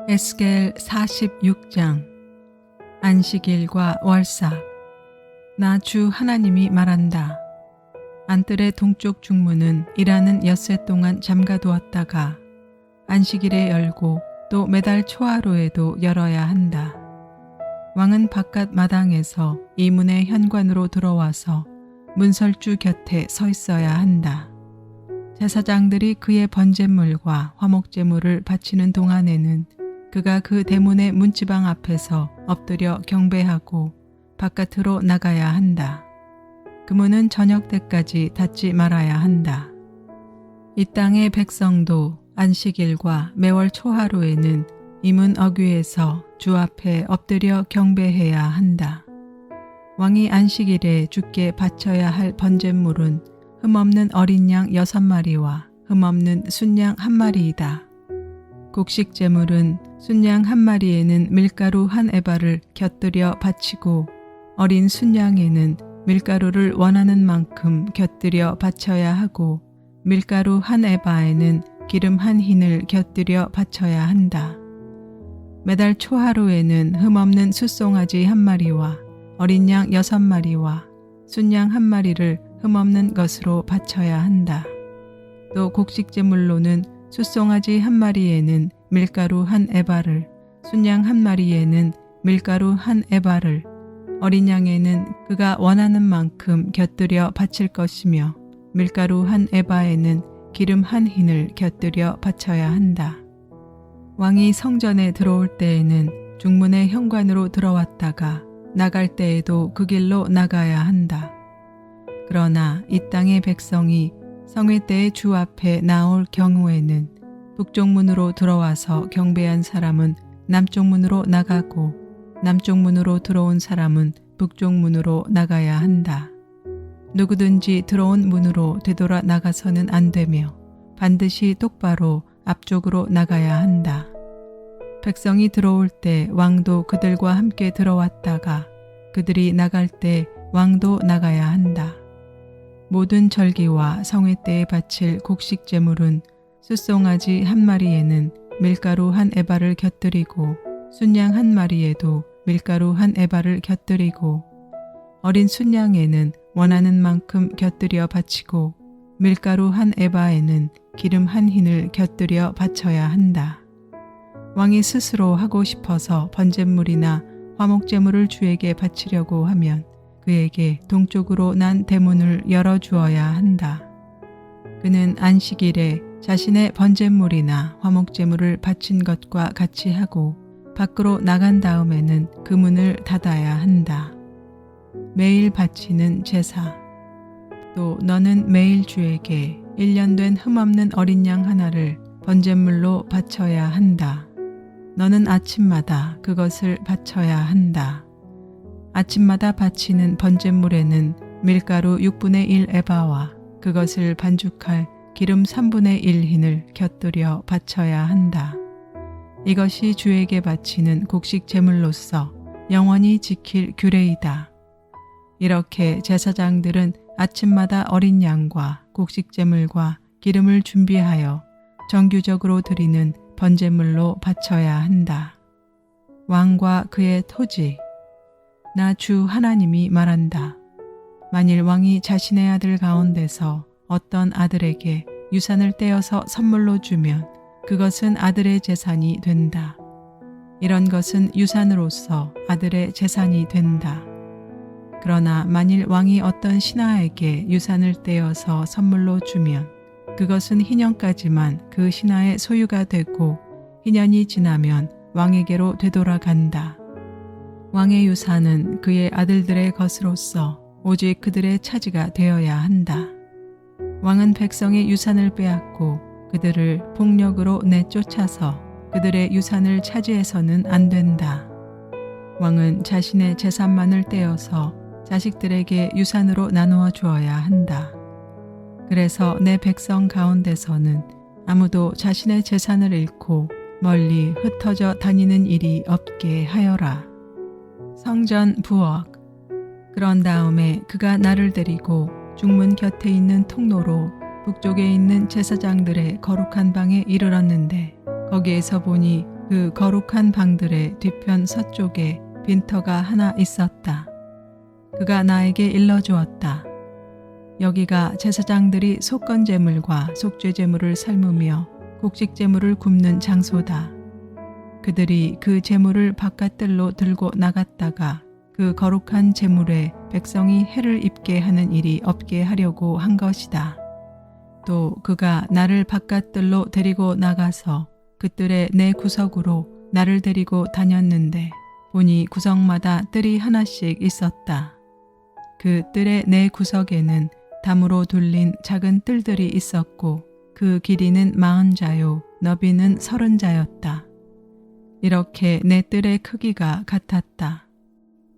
에스겔 46장. 안식일과 월삭. 나 주 하나님이 말한다. 안뜰의 동쪽 중문은 일하는 엿새 동안 잠가두었다가 안식일에 열고 또 매달 초하루에도 열어야 한다. 왕은 바깥 마당에서 이 문의 현관으로 들어와서 문설주 곁에 서 있어야 한다. 제사장들이 그의 번제물과 화목제물을 바치는 동안에는 그가 그 대문의 문지방 앞에서 엎드려 경배하고 바깥으로 나가야 한다. 그 문은 저녁 때까지 닫지 말아야 한다. 이 땅의 백성도 안식일과 매월 초하루에는 이 문 어귀에서 주 앞에 엎드려 경배해야 한다. 왕이 안식일에 주께 바쳐야 할 번제물은 흠없는 어린 양 6마리와 흠없는 순양 1마리이다. 곡식 제물은 순양 1마리에는 밀가루 1에바를 곁들여 바치고 어린 순양에는 밀가루를 원하는 만큼 곁들여 바쳐야 하고 밀가루 1에바에는 기름 1흰을 곁들여 바쳐야 한다. 매달 초하루에는 흠없는 숫송아지 1마리와 어린 양 6마리와 순양 1마리를 흠없는 것으로 바쳐야 한다. 또 곡식 제물로는 숫송아지 1마리에는 밀가루 1에바를, 순양 1마리에는 밀가루 1에바를, 어린 양에는 그가 원하는 만큼 곁들여 바칠 것이며 밀가루 1에바에는 기름 1흰을 곁들여 바쳐야 한다. 왕이 성전에 들어올 때에는 중문의 현관으로 들어왔다가 나갈 때에도 그 길로 나가야 한다. 그러나 이 땅의 백성이 성회 때의 주 앞에 나올 경우에는 북쪽 문으로 들어와서 경배한 사람은 남쪽 문으로 나가고 남쪽 문으로 들어온 사람은 북쪽 문으로 나가야 한다. 누구든지 들어온 문으로 되돌아 나가서는 안 되며 반드시 똑바로 앞쪽으로 나가야 한다. 백성이 들어올 때 왕도 그들과 함께 들어왔다가 그들이 나갈 때 왕도 나가야 한다. 모든 절기와 성회 때에 바칠 곡식 제물은 숫송아지 1마리에는 밀가루 1에바를 곁들이고 순양 1마리에도 밀가루 1에바를 곁들이고 어린 순양에는 원하는 만큼 곁들여 바치고 밀가루 1에바에는 기름 1흰을 곁들여 바쳐야 한다. 왕이 스스로 하고 싶어서 번제물이나 화목제물을 주에게 바치려고 하면 그에게 동쪽으로 난 대문을 열어주어야 한다. 그는 안식일에 자신의 번제물이나 화목제물을 바친 것과 같이 하고 밖으로 나간 다음에는 그 문을 닫아야 한다. 매일 바치는 제사. 또 너는 매일 주에게 1년 된 흠없는 어린 양 하나를 번제물로 바쳐야 한다. 너는 아침마다 그것을 바쳐야 한다. 아침마다 바치는 번제물에는 밀가루 6분의 1 에바와 그것을 반죽할 기름 3분의 1 흰을 곁들여 바쳐야 한다. 이것이 주에게 바치는 곡식 제물로서 영원히 지킬 규례이다. 이렇게 제사장들은 아침마다 어린 양과 곡식 제물과 기름을 준비하여 정규적으로 드리는 번제물로 바쳐야 한다. 왕과 그의 토지. 나 주 하나님이 말한다. 만일 왕이 자신의 아들 가운데서 어떤 아들에게 유산을 떼어서 선물로 주면 그것은 아들의 재산이 된다. 이런 것은 유산으로서 아들의 재산이 된다. 그러나 만일 왕이 어떤 신하에게 유산을 떼어서 선물로 주면 그것은 희년까지만 그 신하의 소유가 되고 희년이 지나면 왕에게로 되돌아간다. 왕의 유산은 그의 아들들의 것으로서 오직 그들의 차지가 되어야 한다. 왕은 백성의 유산을 빼앗고 그들을 폭력으로 내쫓아서 그들의 유산을 차지해서는 안 된다. 왕은 자신의 재산만을 떼어서 자식들에게 유산으로 나누어 주어야 한다. 그래서 내 백성 가운데서는 아무도 자신의 재산을 잃고 멀리 흩어져 다니는 일이 없게 하여라. 성전 부엌. 그런 다음에 그가 나를 데리고 중문 곁에 있는 통로로 북쪽에 있는 제사장들의 거룩한 방에 이르렀는데 거기에서 보니 그 거룩한 방들의 뒤편 서쪽에 빈터가 하나 있었다. 그가 나에게 일러주었다. 여기가 제사장들이 속건제물과 속죄제물을 삶으며 곡식제물을 굽는 장소다. 그들이 그 제물을 바깥들로 들고 나갔다가 그 거룩한 제물에 백성이 해를 입게 하는 일이 없게 하려고 한 것이다. 또 그가 나를 바깥들로 데리고 나가서 그 뜰의 네 구석으로 나를 데리고 다녔는데 보니 구석마다 뜰이 하나씩 있었다. 그 뜰의 네 구석에는 담으로 둘린 작은 뜰들이 있었고 그 길이는 40자요 너비는 30자였다. 이렇게 네 뜰의 크기가 같았다.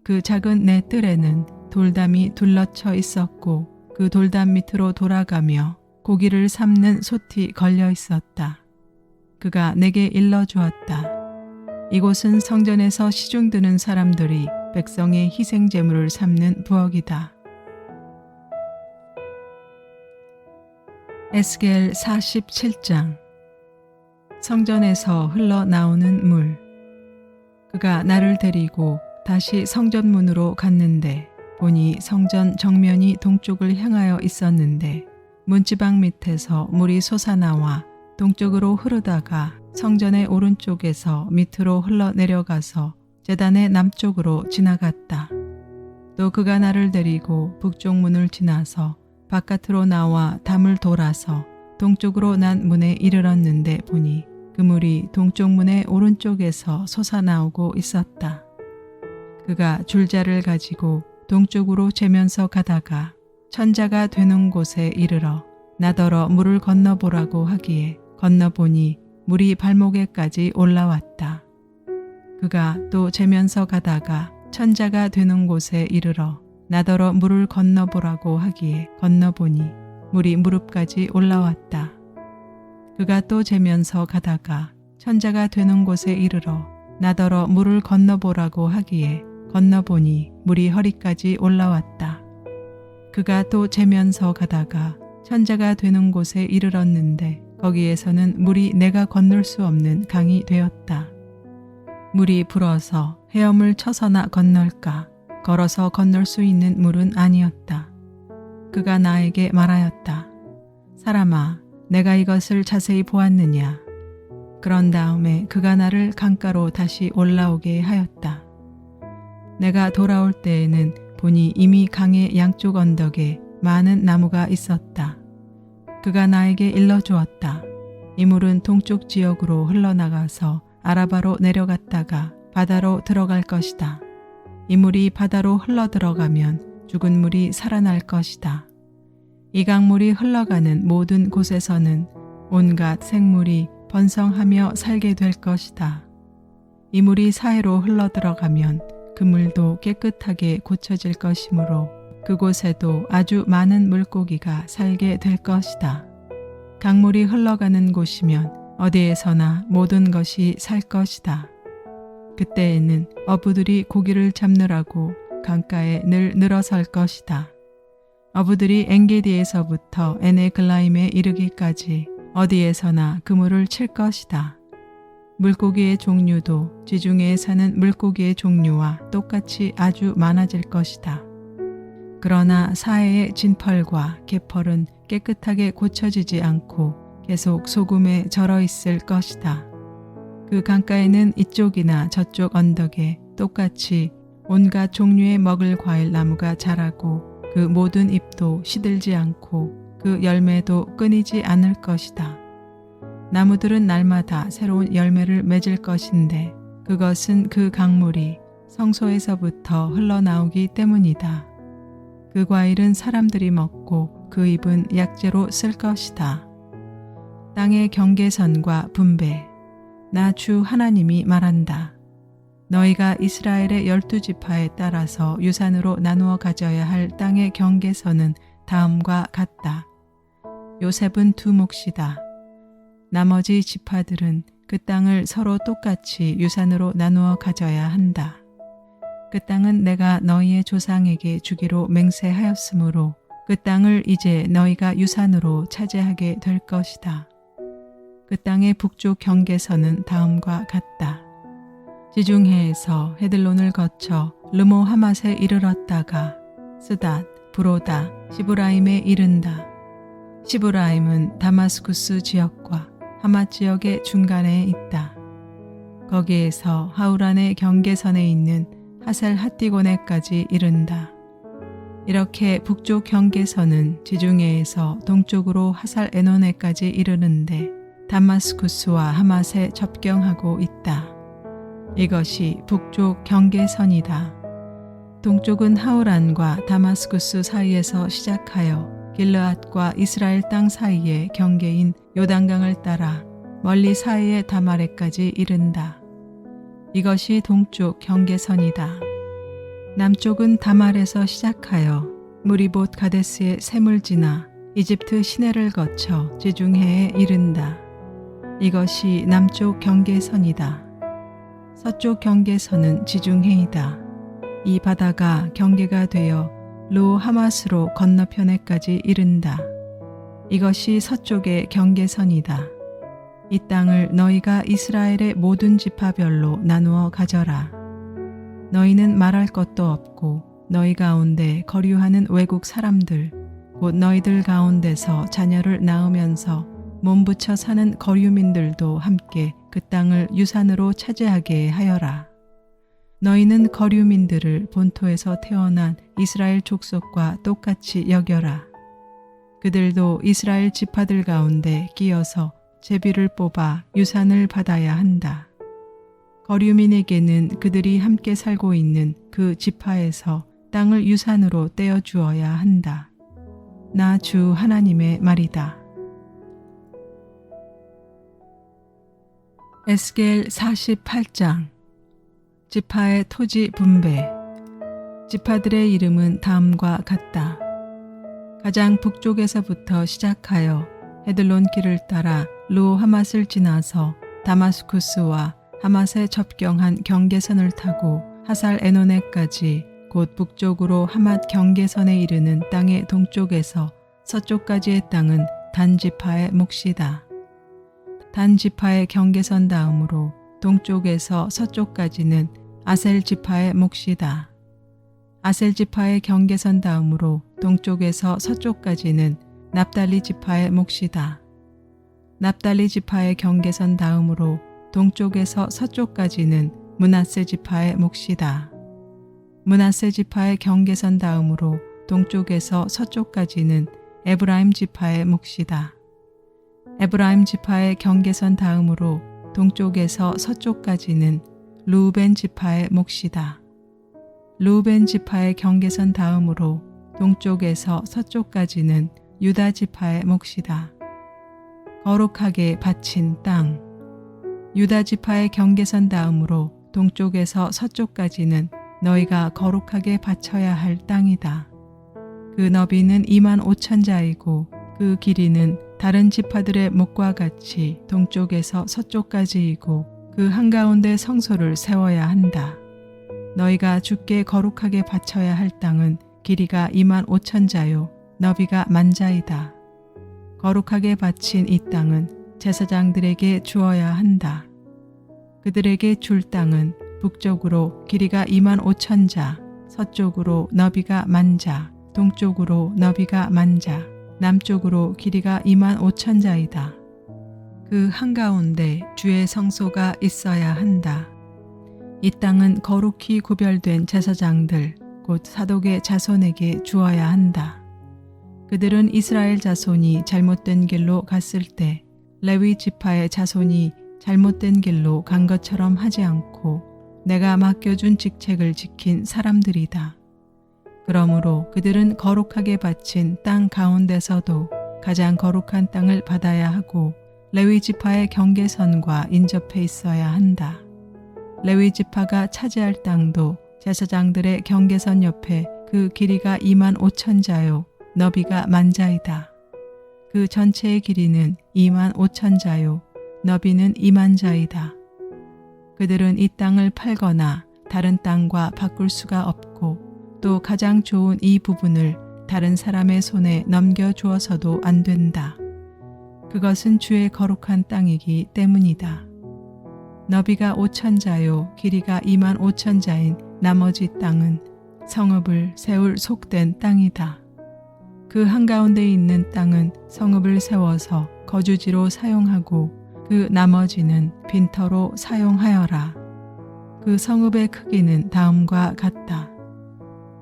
그 작은 네 뜰에는 돌담이 둘러쳐 있었고 그 돌담 밑으로 돌아가며 고기를 삶는 솥이 걸려 있었다. 그가 내게 일러주었다. 이곳은 성전에서 시중드는 사람들이 백성의 희생제물을 삶는 부엌이다. 에스겔 47장. 성전에서 흘러나오는 물. 그가 나를 데리고 다시 성전문으로 갔는데 보니 성전 정면이 동쪽을 향하여 있었는데 문지방 밑에서 물이 솟아나와 동쪽으로 흐르다가 성전의 오른쪽에서 밑으로 흘러내려가서 제단의 남쪽으로 지나갔다. 또 그가 나를 데리고 북쪽 문을 지나서 바깥으로 나와 담을 돌아서 동쪽으로 난 문에 이르렀는데 보니 그 물이 동쪽 문의 오른쪽에서 솟아나오고 있었다. 그가 줄자를 가지고 동쪽으로 재면서 가다가 천자가 되는 곳에 이르러 나더러 물을 건너보라고 하기에 건너보니 물이 발목에까지 올라왔다. 그가 또 재면서 가다가 천자가 되는 곳에 이르러 나더러 물을 건너보라고 하기에 건너보니 물이 무릎까지 올라왔다. 그가 또 재면서 가다가 천자가 되는 곳에 이르러 나더러 물을 건너보라고 하기에 건너보니 물이 허리까지 올라왔다. 그가 또 재면서 가다가 천자가 되는 곳에 이르렀는데 거기에서는 물이 내가 건널 수 없는 강이 되었다. 물이 불어서 헤엄을 쳐서나 건널까 걸어서 건널 수 있는 물은 아니었다. 그가 나에게 말하였다. 사람아, 내가 이것을 자세히 보았느냐? 그런 다음에 그가 나를 강가로 다시 올라오게 하였다. 내가 돌아올 때에는 보니 이미 강의 양쪽 언덕에 많은 나무가 있었다. 그가 나에게 일러주었다. 이 물은 동쪽 지역으로 흘러나가서 아라바로 내려갔다가 바다로 들어갈 것이다. 이 물이 바다로 흘러들어가면 죽은 물이 살아날 것이다. 이 강물이 흘러가는 모든 곳에서는 온갖 생물이 번성하며 살게 될 것이다. 이 물이 사해로 흘러들어가면 그 물도 깨끗하게 고쳐질 것이므로 그곳에도 아주 많은 물고기가 살게 될 것이다. 강물이 흘러가는 곳이면 어디에서나 모든 것이 살 것이다. 그때에는 어부들이 고기를 잡느라고 강가에 늘 늘어설 것이다. 어부들이 엔게디에서부터 에네글라임에 이르기까지 어디에서나 그물을 칠 것이다. 물고기의 종류도 지중해에 사는 물고기의 종류와 똑같이 아주 많아질 것이다. 그러나 사해의 진펄과 개펄은 깨끗하게 고쳐지지 않고 계속 소금에 절어 있을 것이다. 그 강가에는 이쪽이나 저쪽 언덕에 똑같이 온갖 종류의 먹을 과일 나무가 자라고 그 모든 잎도 시들지 않고 그 열매도 끊이지 않을 것이다. 나무들은 날마다 새로운 열매를 맺을 것인데 그것은 그 강물이 성소에서부터 흘러나오기 때문이다. 그 과일은 사람들이 먹고 그 잎은 약재로 쓸 것이다. 땅의 경계선과 분배. 나 주 하나님이 말한다. 너희가 이스라엘의 12지파에 따라서 유산으로 나누어 가져야 할 땅의 경계선은 다음과 같다. 요셉은 두 몫이다. 나머지 지파들은 그 땅을 서로 똑같이 유산으로 나누어 가져야 한다. 그 땅은 내가 너희의 조상에게 주기로 맹세하였으므로 그 땅을 이제 너희가 유산으로 차지하게 될 것이다. 그 땅의 북쪽 경계선은 다음과 같다. 지중해에서 헤들론을 거쳐 르모 하맛에 이르렀다가 스닷, 브로다, 시브라임에 이른다. 시브라임은 다마스쿠스 지역과 하맛 지역의 중간에 있다. 거기에서 하우란의 경계선에 있는 하셀 핫디고네까지 이른다. 이렇게 북쪽 경계선은 지중해에서 동쪽으로 하살 에노네까지 이르는데 다마스쿠스와 하맛에 접경하고 있다. 이것이 북쪽 경계선이다. 동쪽은 하우란과 다마스쿠스 사이에서 시작하여 길르앗과 이스라엘 땅 사이의 경계인 요단강을 따라 멀리 사이의 다마레까지 이른다. 이것이 동쪽 경계선이다. 남쪽은 다말에서 시작하여 무리봇 가데스의 샘을 지나 이집트 시내를 거쳐 지중해에 이른다. 이것이 남쪽 경계선이다. 서쪽 경계선은 지중해이다. 이 바다가 경계가 되어 로 하맛으로 건너편에까지 이른다. 이것이 서쪽의 경계선이다. 이 땅을 너희가 이스라엘의 모든 지파별로 나누어 가져라. 너희는 말할 것도 없고 너희 가운데 거류하는 외국 사람들 곧 너희들 가운데서 자녀를 낳으면서 몸붙여 사는 거류민들도 함께 그 땅을 유산으로 차지하게 하여라. 너희는 거류민들을 본토에서 태어난 이스라엘 족속과 똑같이 여겨라. 그들도 이스라엘 지파들 가운데 끼어서 제비를 뽑아 유산을 받아야 한다. 거류민에게는 그들이 함께 살고 있는 그 지파에서 땅을 유산으로 떼어 주어야 한다. 나 주 하나님의 말이다. 에스겔 48장 지파의 토지 분배. 지파들의 이름은 다음과 같다. 가장 북쪽에서부터 시작하여 헤들론 길을 따라 로 하맛을 지나서 다마스쿠스와 하맛에 접경한 경계선을 타고 하살 에노네까지 곧 북쪽으로 하맛 경계선에 이르는 땅의 동쪽에서 서쪽까지의 땅은 단 지파의 몫이다. 단 지파의 경계선 다음으로 동쪽에서 서쪽까지는 아셀 지파의 몫이다. 아셀 지파의 경계선 다음으로 동쪽에서 서쪽까지는 납달리 지파의 몫이다. 납달리 지파의 경계선 다음으로 동쪽에서 서쪽까지는 므낫세 지파의 몫이다. 므낫세 지파의 경계선 다음으로 동쪽에서 서쪽까지는 에브라임 지파의 몫이다. 에브라임 지파의 경계선 다음으로 동쪽에서 서쪽까지는 르우벤 지파의 몫이다. 르우벤 지파의 경계선 다음으로 동쪽에서 서쪽까지는 유다 지파의 몫이다. 거룩하게 바친 땅. 유다 지파의 경계선 다음으로 동쪽에서 서쪽까지는 너희가 거룩하게 바쳐야 할 땅이다. 그 너비는 25,000자이고 그 길이는 다른 지파들의 목과 같이 동쪽에서 서쪽까지이고 그 한가운데 성소를 세워야 한다. 너희가 주께 거룩하게 바쳐야 할 땅은 길이가 25,000자요 너비가 10,000자이다. 거룩하게 바친 이 땅은 제사장들에게 주어야 한다. 그들에게 줄 땅은 북쪽으로 길이가 25,000자, 서쪽으로 너비가 10,000자, 동쪽으로 너비가 10,000자, 남쪽으로 길이가 25,000자이다. 그 한가운데 주의 성소가 있어야 한다. 이 땅은 거룩히 구별된 제사장들, 곧 사독의 자손에게 주어야 한다. 그들은 이스라엘 자손이 잘못된 길로 갔을 때 레위 지파의 자손이 잘못된 길로 간 것처럼 하지 않고 내가 맡겨준 직책을 지킨 사람들이다. 그러므로 그들은 거룩하게 바친 땅 가운데서도 가장 거룩한 땅을 받아야 하고 레위 지파의 경계선과 인접해 있어야 한다. 레위 지파가 차지할 땅도 제사장들의 경계선 옆에 그 길이가 25,000자요 너비가 10,000자이다. 그 전체의 길이는 25,000자요 너비는 20,000자이다. 그들은 이 땅을 팔거나 다른 땅과 바꿀 수가 없고 또 가장 좋은 이 부분을 다른 사람의 손에 넘겨주어서도 안 된다. 그것은 주의 거룩한 땅이기 때문이다. 너비가 5,000자요 길이가 25,000자인 나머지 땅은 성읍을 세울 속된 땅이다. 그 한가운데 있는 땅은 성읍을 세워서 거주지로 사용하고 그 나머지는 빈터로 사용하여라. 그 성읍의 크기는 다음과 같다.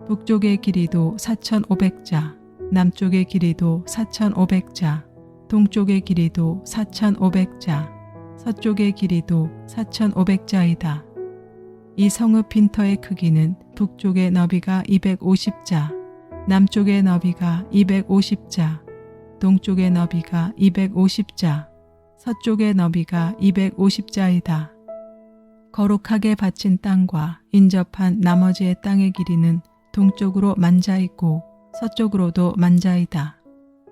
북쪽의 길이도 4,500자, 남쪽의 길이도 4,500자, 동쪽의 길이도 4,500자, 서쪽의 길이도 4,500자이다. 이 성읍 빈터의 크기는 북쪽의 너비가 250자, 남쪽의 너비가 250자, 동쪽의 너비가 250자, 서쪽의 너비가 250자이다. 거룩하게 바친 땅과 인접한 나머지의 땅의 길이는 동쪽으로 만자있고 서쪽으로도 만자이다.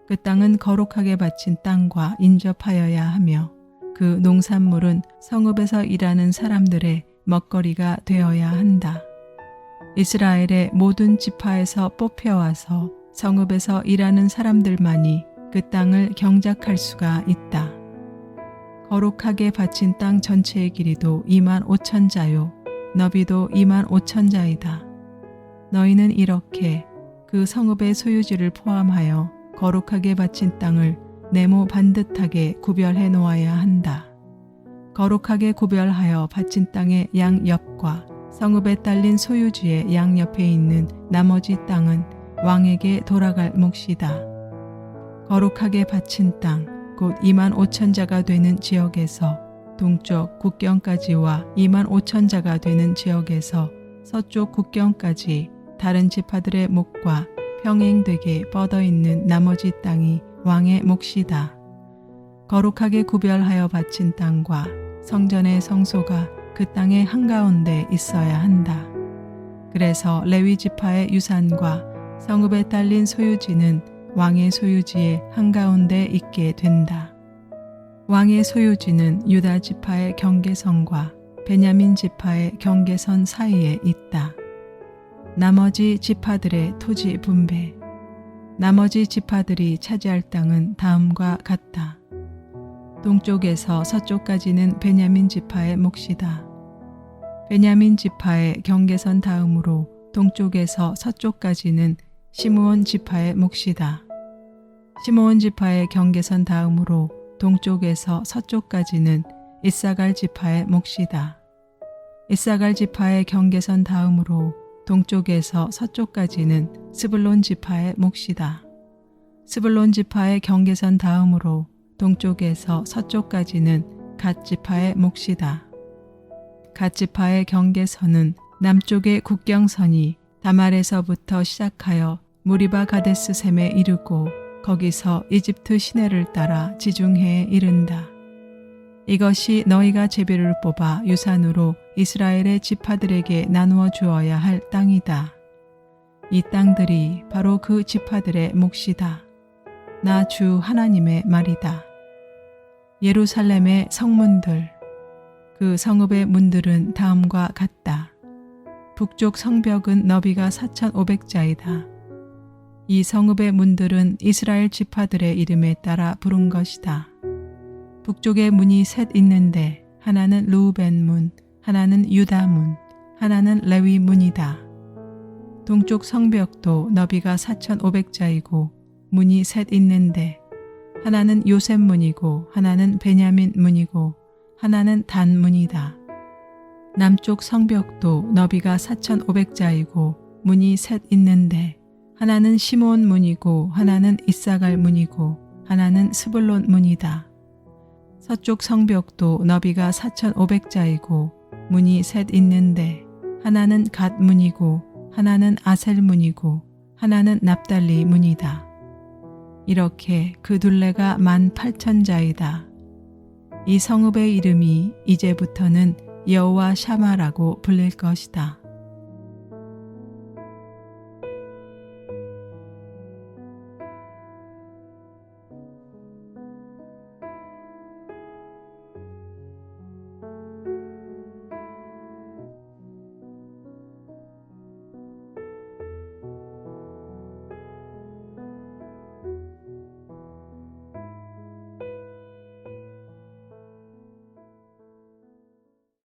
그 땅은 거룩하게 바친 땅과 인접하여야 하며 그 농산물은 성읍에서 일하는 사람들의 먹거리가 되어야 한다. 이스라엘의 모든 지파에서 뽑혀와서 성읍에서 일하는 사람들만이 그 땅을 경작할 수가 있다. 거룩하게 바친 땅 전체의 길이도 25,000자요 너비도 25,000자이다. 너희는 이렇게 그 성읍의 소유지를 포함하여 거룩하게 바친 땅을 네모 반듯하게 구별해 놓아야 한다. 거룩하게 구별하여 바친 땅의 양옆과 성읍에 딸린 소유지의 양옆에 있는 나머지 땅은 왕에게 돌아갈 몫이다. 거룩하게 바친 땅, 곧 25,000자가 되는 지역에서 동쪽 국경까지와 25,000자가 되는 지역에서 서쪽 국경까지 다른 지파들의 몫과 평행되게 뻗어있는 나머지 땅이 왕의 몫이다. 거룩하게 구별하여 바친 땅과 성전의 성소가 그 땅의 한가운데 있어야 한다. 그래서 레위 지파의 유산과 성읍에 딸린 소유지는 왕의 소유지의 한가운데 있게 된다. 왕의 소유지는 유다 지파의 경계선과 베냐민 지파의 경계선 사이에 있다. 나머지 지파들의 토지 분배. 나머지 지파들이 차지할 땅은 다음과 같다. 동쪽에서 서쪽까지는 베냐민 지파의 몫이다. 베냐민 지파의 경계선 다음으로 동쪽에서 서쪽까지는 시므온 지파의 몫이다. 시므온 지파의 경계선 다음으로 동쪽에서 서쪽까지는 이사갈 지파의 몫이다. 이사갈 지파의 경계선 다음으로 동쪽에서 서쪽까지는 스불론 지파의 몫이다. 스불론 지파의 경계선 다음으로 동쪽에서 서쪽까지는 갓 지파의 몫이다. 갓 지파의 경계선은 남쪽의 국경선이 다말에서부터 시작하여 무리바 가데스 셈에 이르고 거기서 이집트 시내를 따라 지중해에 이른다. 이것이 너희가 제비를 뽑아 유산으로 이스라엘의 지파들에게 나누어 주어야 할 땅이다. 이 땅들이 바로 그 지파들의 몫이다. 나 주 하나님의 말이다. 예루살렘의 성문들. 그 성읍의 문들은 다음과 같다. 북쪽 성벽은 너비가 4,500자이다. 이 성읍의 문들은 이스라엘 지파들의 이름에 따라 부른 것이다. 북쪽에 문이 셋 있는데 하나는 르우벤 문, 하나는 유다 문, 하나는 레위 문이다. 동쪽 성벽도 너비가 4,500자이고 문이 셋 있는데 하나는 요셉 문이고 하나는 베냐민 문이고 하나는 단 문이다. 남쪽 성벽도 너비가 4,500자이고 문이 셋 있는데 하나는 시므온 문이고 하나는 이사갈 문이고 하나는 스불론 문이다. 서쪽 성벽도 너비가 4,500자이고 문이 셋 있는데 하나는 갓 문이고 하나는 아셀 문이고 하나는 납달리 문이다. 이렇게 그 둘레가 18,000자이다. 이 성읍의 이름이 이제부터는 여호와 샤마라고 불릴 것이다.